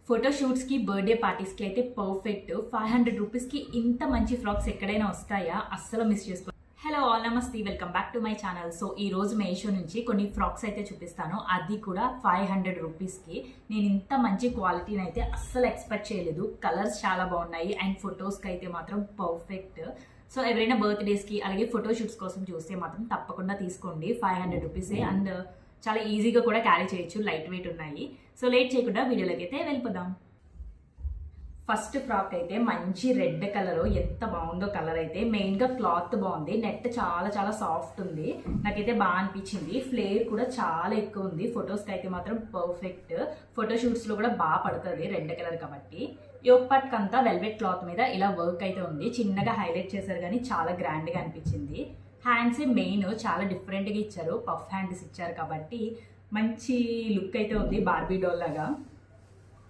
ఫోటోషూట్స్కి birthday పార్టీస్కి అయితే perfect. 500 రూపీస్కి ఇంత మంచి ఫ్రాక్స్ ఎక్కడైనా వస్తాయా? అస్సలు మిస్ చేసుకో. హలో ఆల్, నమస్తే, welcome back to my channel. So ఈ రోజు మీషో నుంచి కొన్ని ఫ్రాక్స్ అయితే చూపిస్తాను, అది కూడా 500 రూపీస్కి. నేను ఇంత మంచి క్వాలిటీని అయితే అస్సలు ఎక్స్పెక్ట్ చేయలేదు. కలర్స్ చాలా బాగున్నాయి అండ్ ఫొటోస్కి అయితే మాత్రం పర్ఫెక్ట్. సో ఎవరైనా బర్త్డేస్కి అలాగే ఫోటోషూట్స్ కోసం చూస్తే మాత్రం తప్పకుండా తీసుకోండి. 500 రూపీసే అండ్ చాలా ఈజీగా కూడా క్యారీ చేయొచ్చు, లైట్ వెయిట్ ఉన్నాయి. సో లేట్ చేయకుండా వీడియోలోకి అయితే వెళ్ళిపోదాం. ఫస్ట్ ఫ్రాక్ అయితే మంచి రెడ్ కలర్, ఎంత బాగుందో కలర్ అయితే. మెయిన్గా క్లాత్ బాగుంది, నెట్ చాలా చాలా సాఫ్ట్ ఉంది, నాకైతే బాగా అనిపించింది. ఫ్లేర్ కూడా చాలా ఎక్కువ ఉంది. ఫొటోస్కి అయితే మాత్రం పర్ఫెక్ట్. ఫోటోషూట్స్లో కూడా బాగా పడుతుంది రెడ్ కలర్ కాబట్టి. యోక్ పట్క్ అంతా వెల్వెట్ క్లాత్ మీద ఇలా వర్క్ అయితే ఉంది. చిన్నగా హైలైట్ చేశారు కానీ చాలా గ్రాండ్గా అనిపించింది. హ్యాండ్స్ మెయిన్ చాలా డిఫరెంట్గా ఇచ్చారు, పఫ్ హ్యాండ్స్ ఇచ్చారు కాబట్టి మంచి లుక్ అయితే ఉంది, బార్బీ డాల్ లాగా.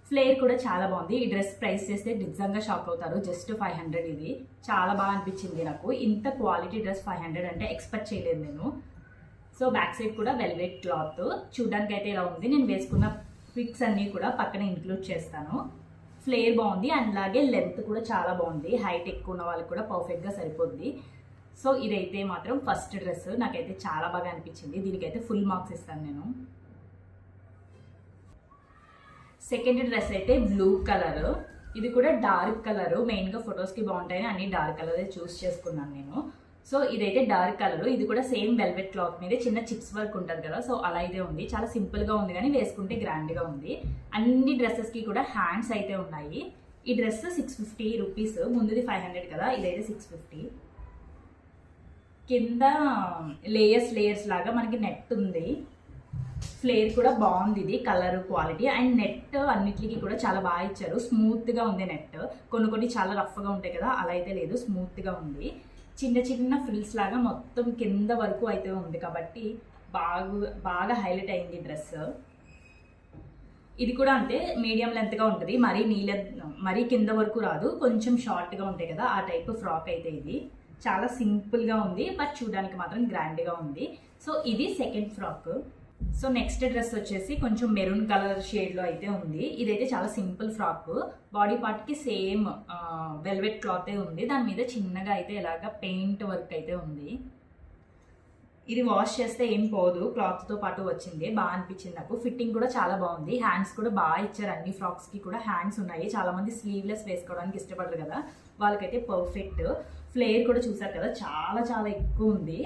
ఫ్లేర్ కూడా చాలా బాగుంది. ఈ డ్రెస్ ప్రైస్ చేస్తే నిజంగా షాక్ అవుతారు, జస్ట్ 500. ఇది చాలా బాగా అనిపించింది నాకు. ఇంత క్వాలిటీ డ్రెస్ 500 అంటే ఎక్స్పెక్ట్ చేయలేదు నేను. సో బ్యాక్ సైడ్ కూడా వెల్వెట్ క్లాత్ చూడడానికి అయితే ఇలా ఉంది. నేను వేసుకున్న పిక్స్ అన్నీ కూడా పక్కన ఇంక్లూడ్ చేస్తాను. ఫ్లేర్ బాగుంది అండ్ అలాగే లెంత్ కూడా చాలా బాగుంది. హైట్ ఎక్కువ ఉన్న వాళ్ళకి కూడా పర్ఫెక్ట్గా సరిపోద్ది. సో ఇదైతే మాత్రం ఫస్ట్ డ్రెస్ నాకైతే చాలా బాగా అనిపించింది. దీనికైతే ఫుల్ మార్క్స్ ఇస్తాను నేను. సెకండ్ డ్రెస్ అయితే బ్లూ కలర్, ఇది కూడా డార్క్ కలర్. మెయిన్గా ఫొటోస్కి బాగుంటాయని అన్ని డార్క్ కలర్ చూస్ చేసుకున్నాను నేను. సో ఇదైతే డార్క్ కలర్, ఇది కూడా సేమ్ వెల్వెట్ క్లాత్ మీద చిన్న చిప్స్ వర్క్ ఉంటుంది కదా, సో అలా అయితే ఉంది. చాలా సింపుల్గా ఉంది కానీ వేసుకుంటే గ్రాండ్గా ఉంది. అన్ని డ్రెస్సెస్కి కూడా హ్యాండ్స్ అయితే ఉన్నాయి. ఈ డ్రెస్ 650 రూపీస్, ముందుది 500 కదా, ఇదైతే 650. కింద లేయర్స్ లాగా మనకి నెట్ ఉంది. ఫ్లేర్ కూడా బాగుంది, ఇది కలర్ క్వాలిటీ అండ్ నెట్ అన్నిటికీ కూడా చాలా బాగా ఇచ్చారు. స్మూత్గా ఉంది నెట్. కొన్ని చాలా రఫ్గా ఉంటాయి కదా, అలా అయితే లేదు, స్మూత్గా ఉంది. చిన్న చిన్న ఫ్రిల్స్ లాగా మొత్తం కింద వరకు అయితే ఉంది కాబట్టి బాగా హైలైట్ అయింది డ్రెస్. ఇది కూడా అంతే, మీడియం లెంత్గా ఉంటుంది, మరీ కింద వరకు రాదు, కొంచెం షార్ట్గా ఉంటాయి కదా, ఆ టైప్ ఫ్రాక్ అయితే ఇది. చాలా సింపుల్గా ఉంది బట్ చూడడానికి మాత్రం గ్రాండ్గా ఉంది. సో ఇది second frock. So next dress వచ్చేసి కొంచెం మెరూన్ కలర్ షేడ్లో అయితే ఉంది. ఇదైతే చాలా సింపుల్ ఫ్రాక్. బాడీ పార్ట్కి సేమ్ వెల్వెట్ క్లాతే ఉంది, దాని మీద చిన్నగా అయితే ఇలాగా పెయింట్ వర్క్ అయితే ఉంది. ఇది వాష్ చేస్తే ఏం పోదు, క్లాత్తో పాటు వచ్చింది, బాగా అనిపించింది నాకు. ఫిట్టింగ్ కూడా చాలా బాగుంది. హ్యాండ్స్ కూడా బాగా ఇచ్చారు, అన్ని ఫ్రాక్స్కి కూడా హ్యాండ్స్ ఉన్నాయి. చాలా మంది స్లీవ్లెస్ వేసుకోవడానికి ఇష్టపడరు కదా, వాళ్ళకైతే పర్ఫెక్ట్. ఫ్లేర్ కూడా చూసారు కదా, చాలా చాలా ఎక్కువ ఉంది.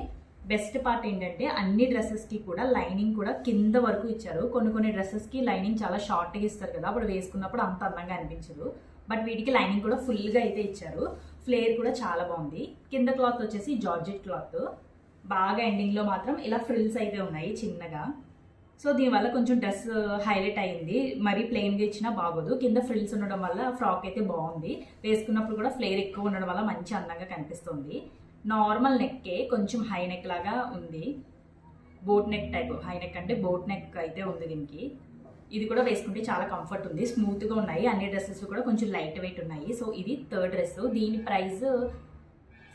బెస్ట్ పార్ట్ ఏంటంటే అన్ని డ్రెస్సెస్కి కూడా లైనింగ్ కూడా కింద వరకు ఇచ్చారు. కొన్ని డ్రెస్సెస్కి లైనింగ్ చాలా షార్ట్గా ఇస్తారు కదా, అప్పుడు వేసుకున్నప్పుడు అంత అందంగా అనిపించదు. బట్ వీటికి లైనింగ్ కూడా ఫుల్గా అయితే ఇచ్చారు. ఫ్లేర్ కూడా చాలా బాగుంది. కింద క్లాత్ వచ్చేసి జార్జెట్ క్లాత్. బాగా ఎండింగ్లో మాత్రం ఇలా ఫ్రిల్స్ అయితే ఉన్నాయి చిన్నగా. సో దీనివల్ల కొంచెం డ్రెస్ హైలైట్ అయింది. మరీ ప్లెయిన్గా ఇచ్చినా బాగోదు. కింద ఫ్రిల్స్ ఉండడం వల్ల ఫ్రాక్ అయితే బాగుంది. వేసుకున్నప్పుడు కూడా ఫ్లేర్ ఎక్కువ ఉండడం వల్ల మంచి అందంగా కనిపిస్తుంది. నార్మల్ నెక్కే, కొంచెం హై నెక్ లాగా ఉంది, boat neck type. High neck అంటే బోట్ నెక్ అయితే ఉంది దీనికి. ఇది కూడా వేసుకుంటే చాలా కంఫర్ట్ ఉంది, స్మూత్గా ఉన్నాయి. అన్ని డ్రెస్సెస్ కూడా కొంచెం లైట్ వెయిట్ ఉన్నాయి. సో ఇది థర్డ్ డ్రెస్. దీని ప్రైస్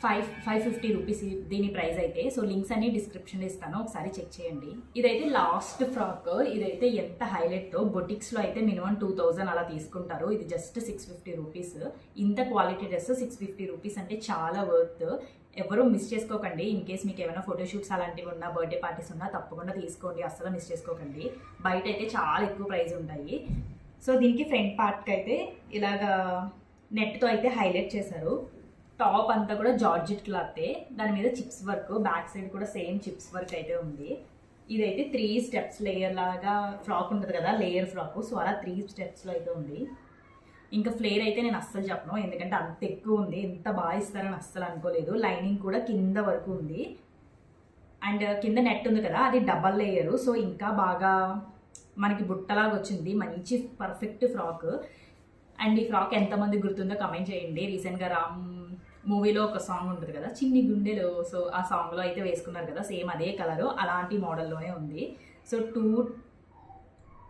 550 రూపీస్ దీని ప్రైస్ అయితే. సో లింక్స్ అన్ని డిస్క్రిప్షన్లో ఇస్తాను, ఒకసారి చెక్ చేయండి. ఇదైతే లాస్ట్ ఫ్రాక్. ఇదైతే ఎంత హైలైట్, బొటిక్స్లో అయితే మినిమం 2000 అలా తీసుకుంటారు. ఇది జస్ట్ 650 రూపీస్. ఇంత క్వాలిటీ డ్రెస్ 650 రూపీస్ అంటే చాలా వర్త్. ఎవరు మిస్ చేసుకోకండి. ఇన్ కేస్ మీకు ఏమైనా ఫోటోషూట్స్ అలాంటివి ఉన్నా, బర్త్డే పార్టీస్ ఉన్నా తప్పకుండా తీసుకోండి, అస్సలు మిస్ చేసుకోకండి. బయట అయితే చాలా ఎక్కువ ప్రైస్ ఉంటాయి. సో దీనికి ఫ్రంట్ పార్ట్కి అయితే ఇలాగా నెట్తో అయితే హైలైట్ చేశారు. టాప్ అంతా కూడా జార్జెట్ క్లాతే, దాని మీద చిప్స్ వర్క్. బ్యాక్ సైడ్ కూడా సేమ్ చిప్స్ వర్క్ అయితే ఉంది. ఇదైతే 3 స్టెప్స్ లేయర్ లాగా ఫ్రాక్ ఉంటుంది కదా, లేయర్ ఫ్రాక్. సో అలా 3 స్టెప్స్లో అయితే ఉంది. ఇంకా ఫ్లేర్ అయితే నేను అస్సలు చెప్పను, ఎందుకంటే అంత ఎక్కువ ఉంది. ఎంత బాగా ఇస్తారని అస్సలు అనుకోలేదు. లైనింగ్ కూడా కింద వరకు ఉంది అండ్ కింద నెట్ ఉంది కదా, అది డబల్ లేయరు. సో ఇంకా బాగా మనకి బుట్టలాగా వచ్చింది. మంచి పర్ఫెక్ట్ ఫ్రాక్. అండ్ ఈ ఫ్రాక్ ఎంతమంది గుర్తుందో కమెంట్ చేయండి. రీసెంట్గా రామ్ మూవీలో ఒక సాంగ్ ఉంటుంది కదా, చిన్ని గుండెలో, సో ఆ సాంగ్లో అయితే వేసుకున్నారు కదా, సేమ్ అదే కలరు, అలాంటి మోడల్లోనే ఉంది. సో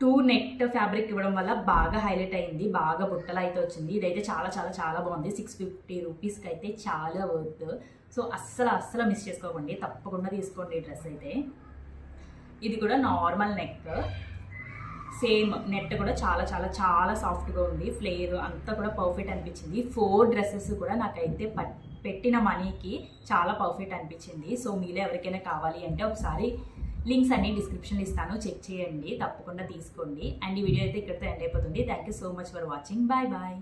టూ నెట్ ఫ్యాబ్రిక్ ఇవ్వడం వల్ల బాగా హైలైట్ అయింది, బాగా బుట్టలు అయితే వచ్చింది. ఇదైతే చాలా చాలా చాలా బాగుంది. 650 రూపీస్కి అయితే చాలా వర్త్. సో అస్సలు మిస్ చేసుకోకండి, తప్పకుండా తీసుకోండి ఈ డ్రెస్ అయితే. ఇది కూడా నార్మల్ నెక్, సేమ్ నెట్ కూడా చాలా చాలా చాలా సాఫ్ట్గా ఉంది. ఫ్లేర్ అంతా కూడా పర్ఫెక్ట్ అనిపించింది. 4 డ్రెస్సెస్ కూడా నాకైతే పెట్టిన మనీకి చాలా పర్ఫెక్ట్ అనిపించింది. సో మీలో ఎవరికైనా కావాలి అంటే ఒకసారి లింక్స్ అన్ని డిస్క్రిప్షన్లో ఇస్తాను, చెక్ చేయండి, తప్పకుండా తీసుకోండి. అండ్ ఈ వీడియో అయితే ఇక్కడితో ఎండ్ అయిపోతుంది. Thank you so much for watching. Bye bye.